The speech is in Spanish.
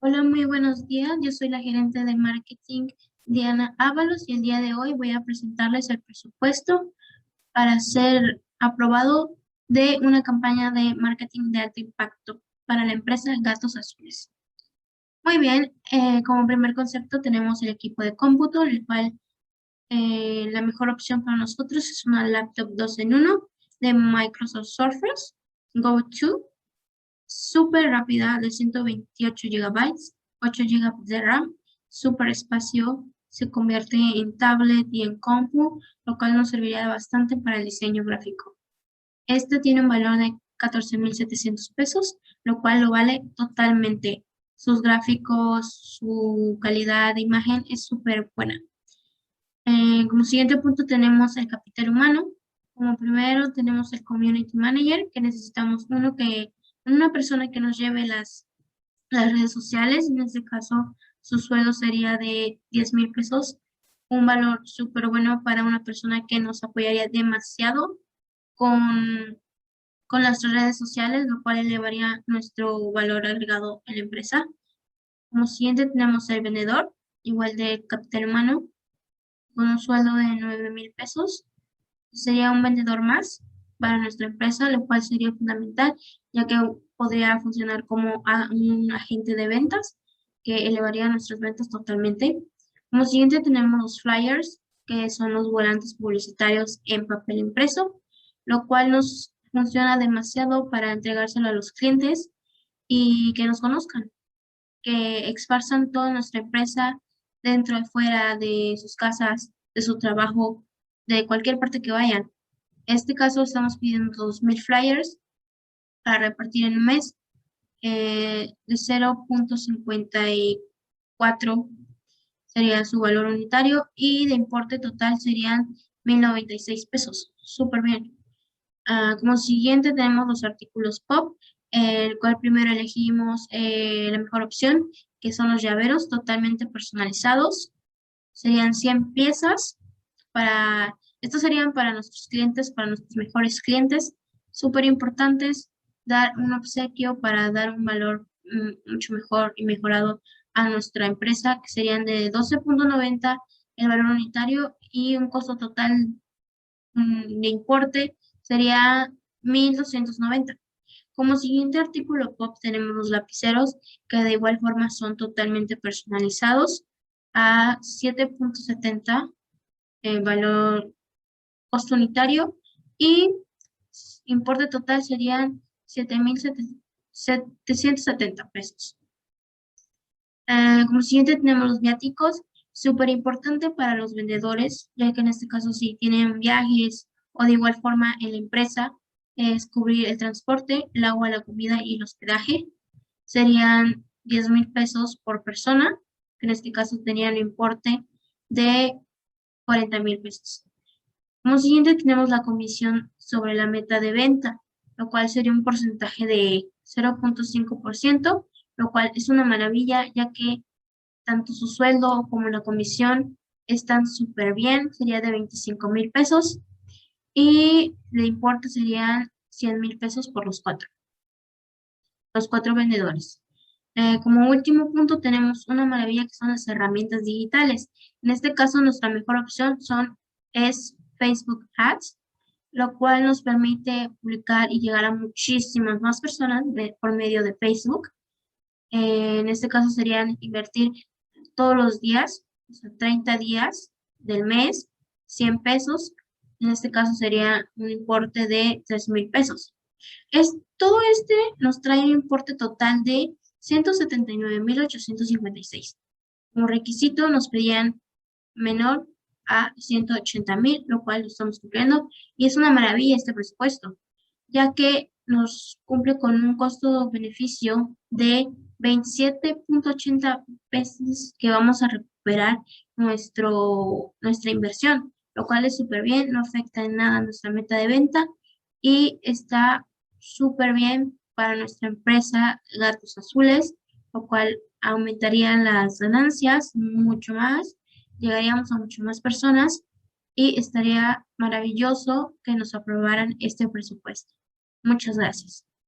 Hola, muy buenos días. Yo soy la gerente de marketing Diana Ábalos y el día de hoy voy a presentarles el presupuesto para ser aprobado de una campaña de marketing de alto impacto para la empresa Gatos Azules. Muy bien, como primer concepto tenemos el equipo de cómputo, el cual la mejor opción para nosotros es una laptop 2 en 1 de Microsoft Surface Go 2, súper rápida de 128 gigabytes, 8 GB de RAM, súper espacio, se convierte en tablet y en compu, lo cual nos serviría bastante para el diseño gráfico. Este tiene un valor de 14,700 pesos, lo cual lo vale totalmente. Sus gráficos, su calidad de imagen es súper buena. Como siguiente punto tenemos el capital humano. Como primero tenemos el community manager, que necesitamos una persona que nos lleve las redes sociales. En este caso, su sueldo sería de 10,000 pesos, un valor súper bueno para una persona que nos apoyaría demasiado con, con las redes sociales, lo cual elevaría nuestro valor agregado en la empresa. Como siguiente tenemos el vendedor, igual de capital humano, con un sueldo de 9,000 pesos. Sería un vendedor más para nuestra empresa, lo cual sería fundamental, ya que podría funcionar como un agente de ventas que elevaría nuestras ventas totalmente. Como siguiente tenemos los flyers, que son los volantes publicitarios en papel impreso, lo cual nos funciona demasiado para entregárselo a los clientes y que nos conozcan, que esparzan toda nuestra empresa dentro y fuera de sus casas, de su trabajo, de cualquier parte que vayan. En este caso estamos pidiendo 2,000 flyers para repartir en un mes, de 0,54 sería su valor unitario y de importe total serían 1,096 pesos. Súper bien. Como siguiente tenemos los artículos pop, el cual primero elegimos la mejor opción, que son los llaveros totalmente personalizados. Serían 100 piezas estos serían para nuestros clientes, para nuestros mejores clientes, súper importantes, dar un obsequio para dar un valor mucho mejor y mejorado a nuestra empresa, que serían de 12,90 el valor unitario y un costo total de importe sería 1,290. Como siguiente artículo pop tenemos los lapiceros, que de igual forma son totalmente personalizados a 7,70 el valor costo unitario y importe total serían 7,770 pesos. Como siguiente tenemos los viáticos, súper importante para los vendedores, ya que en este caso si tienen viajes o de igual forma en la empresa, es cubrir el transporte, el agua, la comida y el hospedaje. Serían 10,000 pesos por persona, que en este caso tenían el importe de 40,000 pesos. Como siguiente tenemos la comisión sobre la meta de venta, lo cual sería un porcentaje de 0,5%, lo cual es una maravilla, ya que tanto su sueldo como la comisión están súper bien, sería de 25,000 pesos y el importe serían 100,000 pesos por los cuatro vendedores. Como último punto tenemos una maravilla que son las herramientas digitales. En este caso nuestra mejor opción es Facebook Ads, lo cual nos permite publicar y llegar a muchísimas más personas por medio de Facebook. En este caso serían invertir todos los días, o sea, 30 días del mes, 100 pesos. En este caso sería un importe de 3,000 pesos. Todo este nos trae un importe total de 179,856. Como requisito nos pedían menor a 180,000, lo cual lo estamos cumpliendo y es una maravilla este presupuesto, ya que nos cumple con un costo-beneficio de 27,80 pesos que vamos a recuperar nuestra inversión, lo cual es súper bien, no afecta en nada nuestra meta de venta y está súper bien para nuestra empresa Gatos Azules, lo cual aumentaría las ganancias mucho más, llegaríamos a mucho más personas y estaría maravilloso que nos aprobaran este presupuesto. Muchas gracias.